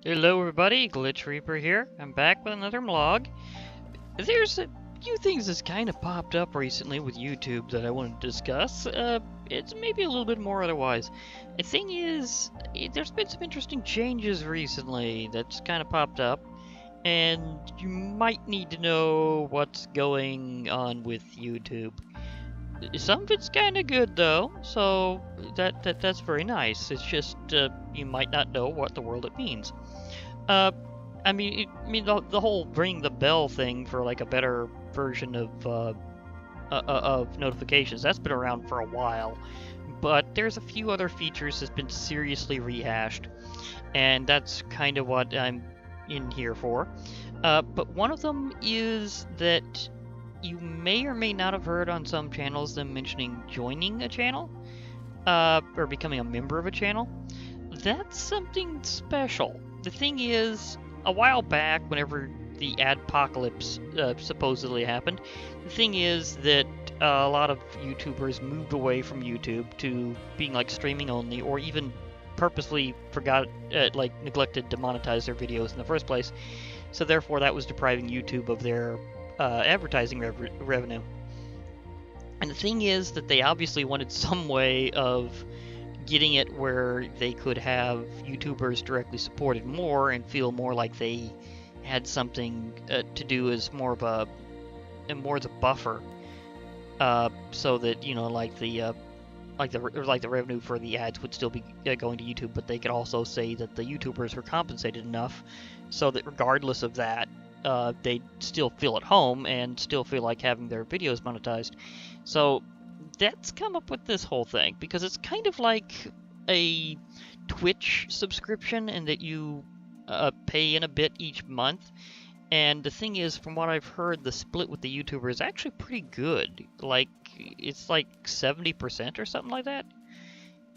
Hello everybody, Glitch Reaper here. I'm back with another vlog. There's a few things that's kind of popped up recently with YouTube that I want to discuss. It's maybe a little bit more otherwise. The thing is, there's been some interesting changes recently that's kind of popped up, and you might need to know what's going on with YouTube. Some of it's kind of good though, so that's very nice. It's just you might not know what the world it means. Uh, the whole ring the bell thing for like a better version of notifications, that's been around for a while, but there's a few other features that's been seriously rehashed, and that's kind of what I'm in here for. But one of them is that you may or may not have heard on some channels them mentioning joining a channel, or becoming a member of a channel. That's something special. The thing is, a while back, whenever the adpocalypse supposedly happened, the thing is that a lot of YouTubers moved away from YouTube to being like streaming only, or even purposely neglected to monetize their videos in the first place. So therefore, that was depriving YouTube of their advertising revenue. And the thing is that they obviously wanted some way of getting it where they could have YouTubers directly supported more and feel more like they had something to do as more of a buffer, so that the revenue for the ads would still be going to YouTube, but they could also say that the YouTubers were compensated enough so that regardless of that, they'd still feel at home and still feel like having their videos monetized. So that's come up with this whole thing, because it's kind of like a Twitch subscription in that you pay in a bit each month. And the thing is, from what I've heard, the split with the YouTuber is actually pretty good. Like, it's like 70% or something like that.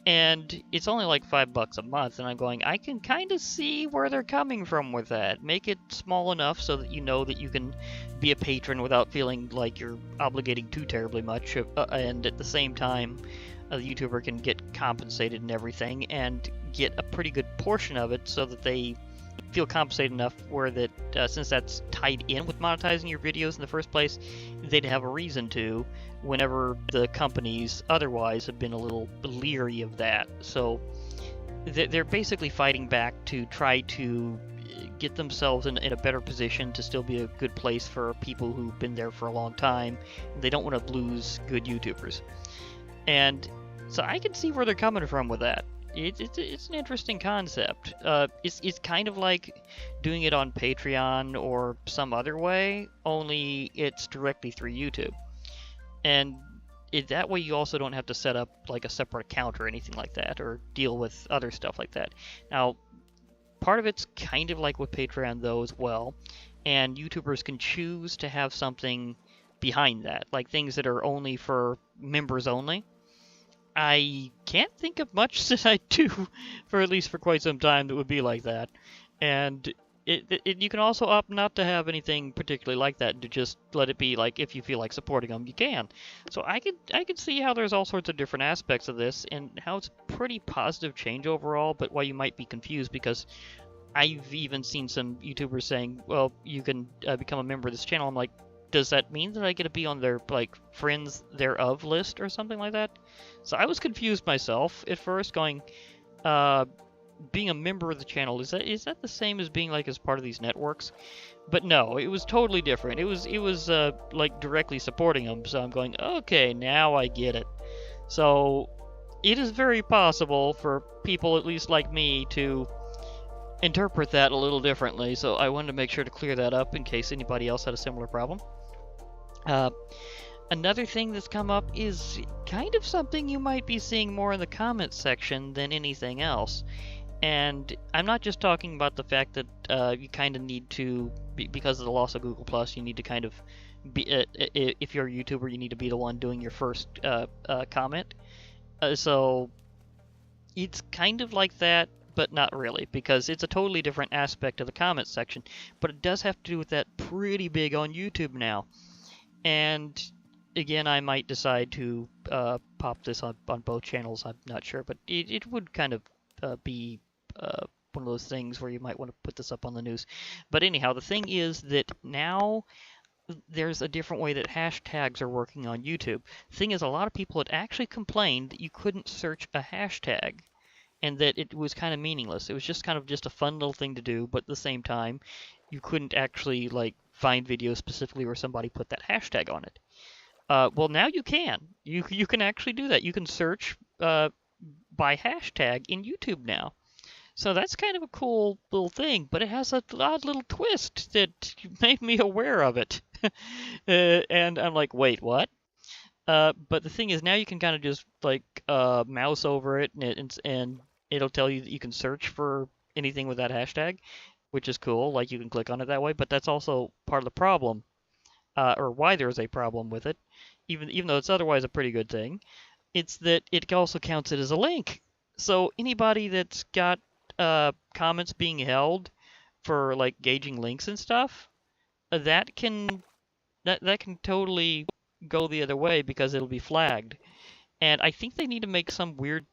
And it's only like $5 a month, and I'm going, I can kind of see where they're coming from with that. Make it small enough so that you know that you can be a patron without feeling like you're obligating too terribly much, and at the same time, the YouTuber can get compensated and everything, and get a pretty good portion of it so that they feel compensated enough where that, since that's tied in with monetizing your videos in the first place, they'd have a reason to, whenever the companies otherwise have been a little leery of that. So they're basically fighting back to try to get themselves in a better position to still be a good place for people who've been there for a long time. They don't want to lose good YouTubers. And so I can see where they're coming from with that. It's an interesting concept. It's kind of like doing it on Patreon or some other way, only it's directly through YouTube. And that way you also don't have to set up like a separate account or anything like that, or deal with other stuff like that. Now, part of it's kind of like with Patreon though as well, and YouTubers can choose to have something behind that, like things that are only for members only. I can't think of much that I do for at least for quite some time that would be like that. And you can also opt not to have anything particularly like that, and to just let it be like, if you feel like supporting them, you can. So I could see how there's all sorts of different aspects of this, and how it's a pretty positive change overall, but why you might be confused, because I've even seen some YouTubers saying, well, you can become a member of this channel. I'm like, does that mean that I get to be on their like friends thereof list or something like that? So I was confused myself at first, going, being a member of the channel, is that the same as being like as part of these networks? But no, it was totally different. It was like directly supporting them. So I'm going, okay, now I get it. So it is very possible for people at least like me to interpret that a little differently. So I wanted to make sure to clear that up in case anybody else had a similar problem. Another thing that's come up is kind of something you might be seeing more in the comments section than anything else. And I'm not just talking about the fact that you kind of need to, because of the loss of Google+, you need to kind of be, if you're a YouTuber, you need to be the one doing your first comment. So it's kind of like that, but not really, because it's a totally different aspect of the comments section. But it does have to do with that pretty big on YouTube now. And again, I might decide to pop this on both channels. I'm not sure, but it would kind of be one of those things where you might want to put this up on the news. But anyhow, the thing is that now there's a different way that hashtags are working on YouTube. The thing is, a lot of people had actually complained that you couldn't search a hashtag and that it was kind of meaningless. It was just kind of just a fun little thing to do, but at the same time, you couldn't actually like find videos specifically where somebody put that hashtag on it. Well, now you can. You can actually do that. You can search by hashtag in YouTube now. So that's kind of a cool little thing, but it has a odd little twist that made me aware of it. And I'm like, wait, what? But the thing is, now you can kind of just like mouse over it, and it'll tell you that you can search for anything with that hashtag, which is cool. Like you can click on it that way, but that's also part of the problem, or why there's a problem with it, even though it's otherwise a pretty good thing. It's that it also counts it as a link. So anybody that's got comments being held for like gauging links and stuff, that can totally go the other way because it'll be flagged. And I think they need to make some weird.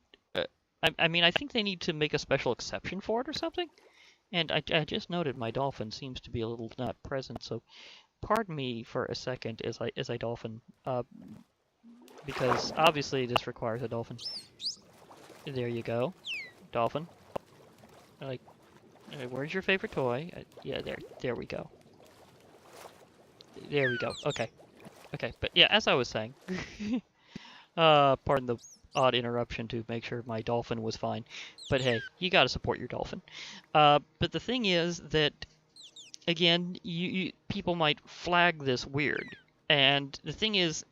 I mean, I think they need to make a special exception for it or something. And I just noted my dolphin seems to be a little not present, so pardon me for a second as I dolphin, because obviously this requires a dolphin. There you go, dolphin. Like, where's your favorite toy? Yeah, there we go. There we go. Okay, but yeah, as I was saying, pardon the odd interruption to make sure my dolphin was fine. But hey, you gotta support your dolphin. But the thing is that, again, people might flag this weird. And the thing is,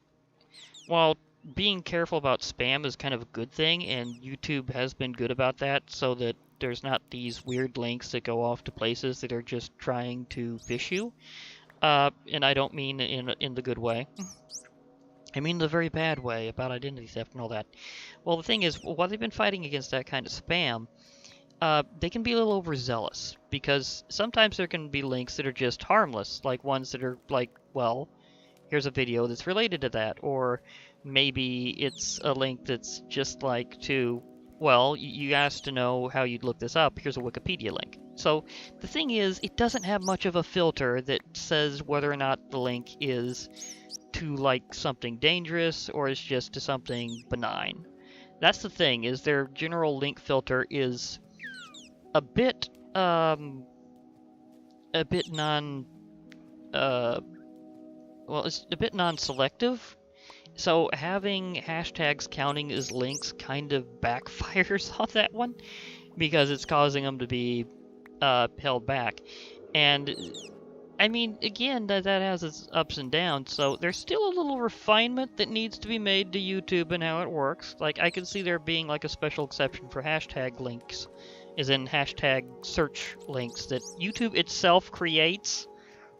while being careful about spam is kind of a good thing, and YouTube has been good about that, so that there's not these weird links that go off to places that are just trying to phish you. And I don't mean in the good way. I mean the very bad way about identity theft and all that. Well, the thing is, while they've been fighting against that kind of spam, they can be a little overzealous, because sometimes there can be links that are just harmless, like ones that are like, well, here's a video that's related to that, or maybe it's a link that's just like to, well, you asked to know how you'd look this up, here's a Wikipedia link. So the thing is, it doesn't have much of a filter that says whether or not the link is to like something dangerous or is just to something benign. That's the thing, is their general link filter is a bit non well, it's a bit non-selective. So having hashtags counting as links kind of backfires on that one, because it's causing them to be held back. And I mean, again, that has its ups and downs, so there's still a little refinement that needs to be made to YouTube and how it works. Like, I can see there being like a special exception for hashtag links, as in hashtag search links that YouTube itself creates.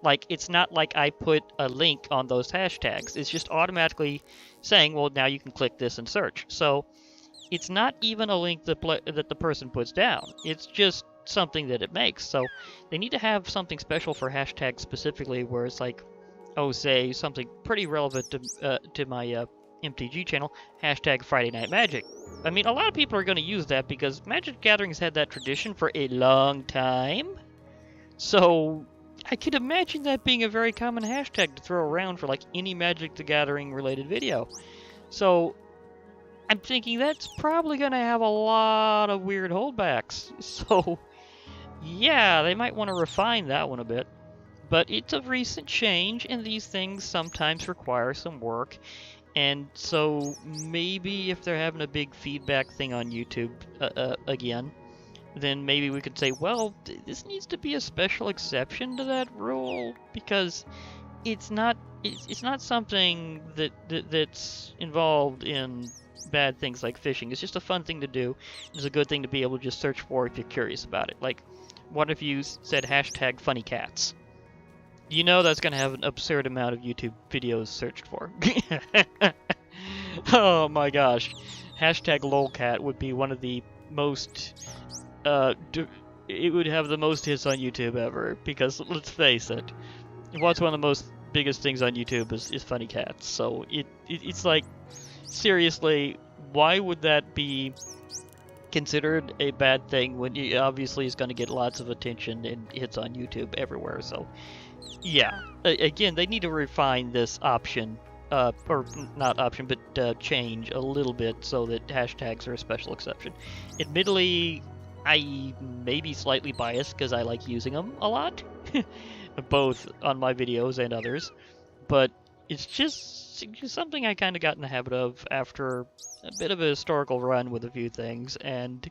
Like, it's not like I put a link on those hashtags. It's just automatically saying, well, now you can click this and search. So it's not even a link that the person puts down. It's just something that it makes. So they need to have something special for hashtags specifically, where it's like, oh, say something pretty relevant to my MTG channel, hashtag Friday Night Magic. I mean, a lot of people are going to use that because Magic Gathering's had that tradition for a long time. So I could imagine that being a very common hashtag to throw around for like any Magic the Gathering related video. So I'm thinking that's probably going to have a lot of weird holdbacks. So yeah, they might want to refine that one a bit. But it's a recent change, and these things sometimes require some work. And so maybe if they're having a big feedback thing on YouTube again, then maybe we could say, well, this needs to be a special exception to that rule, because it's not something that's involved in bad things like phishing. It's just a fun thing to do. It's a good thing to be able to just search for if you're curious about it. Like, what if you said hashtag funny cats? You know that's going to have an absurd amount of YouTube videos searched for. Oh my gosh. Hashtag lolcat would be one of the most... it would have the most hits on YouTube ever, because let's face it, what's one of the most biggest things on YouTube is funny cats. So it's like, seriously, why would that be considered a bad thing when it obviously is going to get lots of attention and hits on YouTube everywhere. So yeah, again, they need to refine this option, or not option, but change a little bit so that hashtags are a special exception. Admittedly, I may be slightly biased because I like using them a lot, both on my videos and others, but it's just something I kind of got in the habit of after a bit of a historical run with a few things, and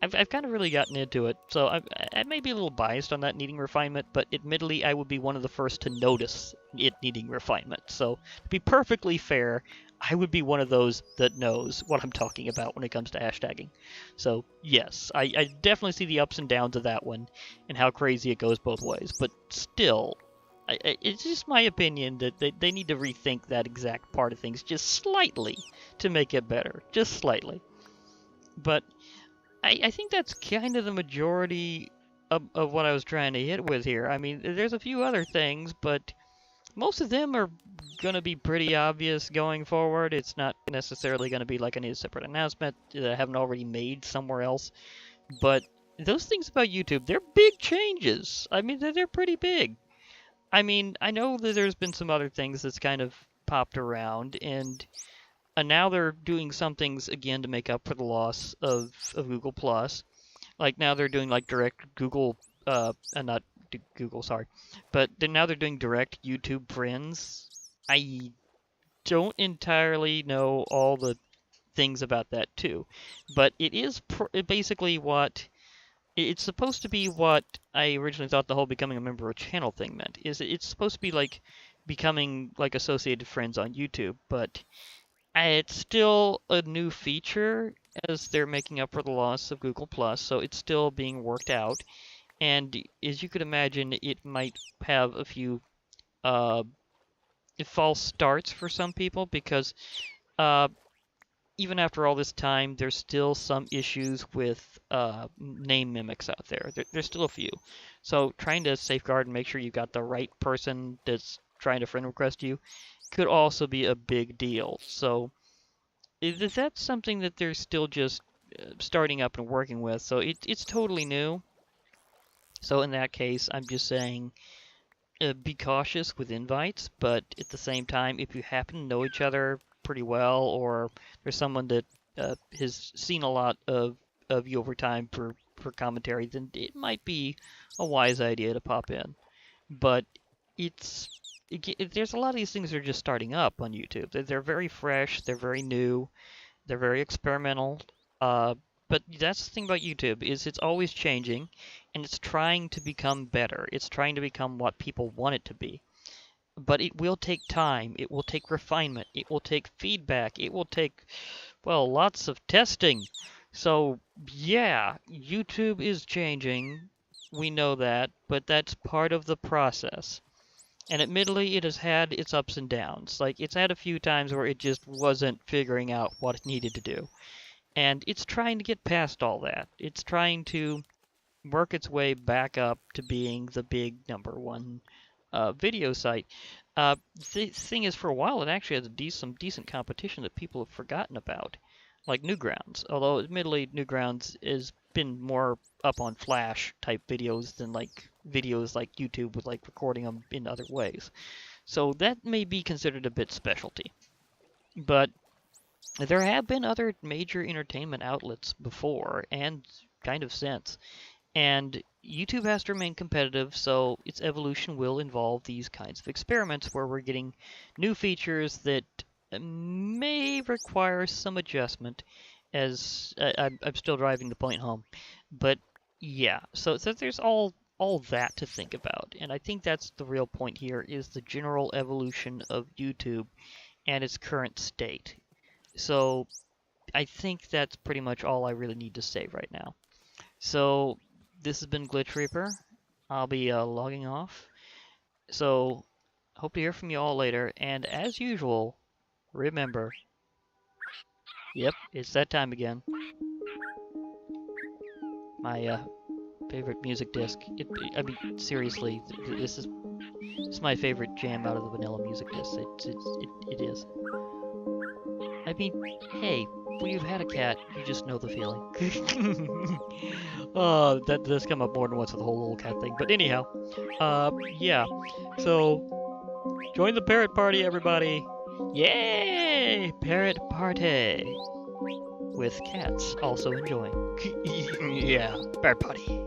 I've kind of really gotten into it. So I may be a little biased on that needing refinement, but admittedly, I would be one of the first to notice it needing refinement. So to be perfectly fair, I would be one of those that knows what I'm talking about when it comes to hashtagging. So yes, I definitely see the ups and downs of that one and how crazy it goes both ways. But still, it's just my opinion that they need to rethink that exact part of things just slightly to make it better. Just slightly. But I think that's kind of the majority of what I was trying to hit with here. I mean, there's a few other things, but most of them are going to be pretty obvious going forward. It's not necessarily going to be like I need a separate announcement that I haven't already made somewhere else. But those things about YouTube, they're big changes. I mean, they're pretty big. I mean, I know that there's been some other things that's kind of popped around, and now they're doing some things again to make up for the loss of Google Plus. Like now they're doing like direct Google, not Google, sorry, but now they're doing direct YouTube Friends. I don't entirely know all the things about that too, but it is basically what it's supposed to be. What I originally thought the whole becoming a member of a channel thing meant is it's supposed to be like becoming like associated friends on YouTube, but it's still a new feature as they're making up for the loss of Google Plus, so it's still being worked out. And as you could imagine, it might have a few false starts for some people because even after all this time, there's still some issues with name mimics out there. There's still a few. So trying to safeguard and make sure you got the right person that's trying to friend request you could also be a big deal. So that's something that they're still just starting up and working with. So it's totally new. So in that case, I'm just saying be cautious with invites, but at the same time, if you happen to know each other pretty well, or there's someone that has seen a lot of you over time for commentary, then it might be a wise idea to pop in. But there's a lot of these things that are just starting up on YouTube. They're very fresh, they're very new, they're very experimental. But that's the thing about YouTube is it's always changing, and it's trying to become better. It's trying to become what people want it to be. But it will take time. It will take refinement. It will take feedback. It will take, well, lots of testing. So, yeah, YouTube is changing. We know that, but that's part of the process. And admittedly, it has had its ups and downs. Like, it's had a few times where it just wasn't figuring out what it needed to do. And it's trying to get past all that. It's trying to work its way back up to being the big #1 video site. The thing is, for a while, it actually has some decent competition that people have forgotten about, like Newgrounds. Although, admittedly, Newgrounds has been more up on Flash type videos than like videos like YouTube with like recording them in other ways. So that may be considered a bit specialty. But there have been other major entertainment outlets before and kind of since. And YouTube has to remain competitive, so its evolution will involve these kinds of experiments where we're getting new features that may require some adjustment, as I'm still driving the point home. But yeah, so there's all that to think about. And I think that's the real point here, is the general evolution of YouTube and its current state. So I think that's pretty much all I really need to say right now. So this has been Glitch Reaper. I'll be logging off. So hope to hear from you all later. And as usual, remember, yep, it's that time again. My favorite music disc. I mean, seriously, this is my favorite jam out of the vanilla music disc. It is. I mean, hey, when you've had a cat, you just know the feeling. That does come up more than once with the whole little cat thing. But anyhow, yeah. So, join the parrot party, everybody. Yay! Parrot party. With cats also enjoying. Yeah, parrot party.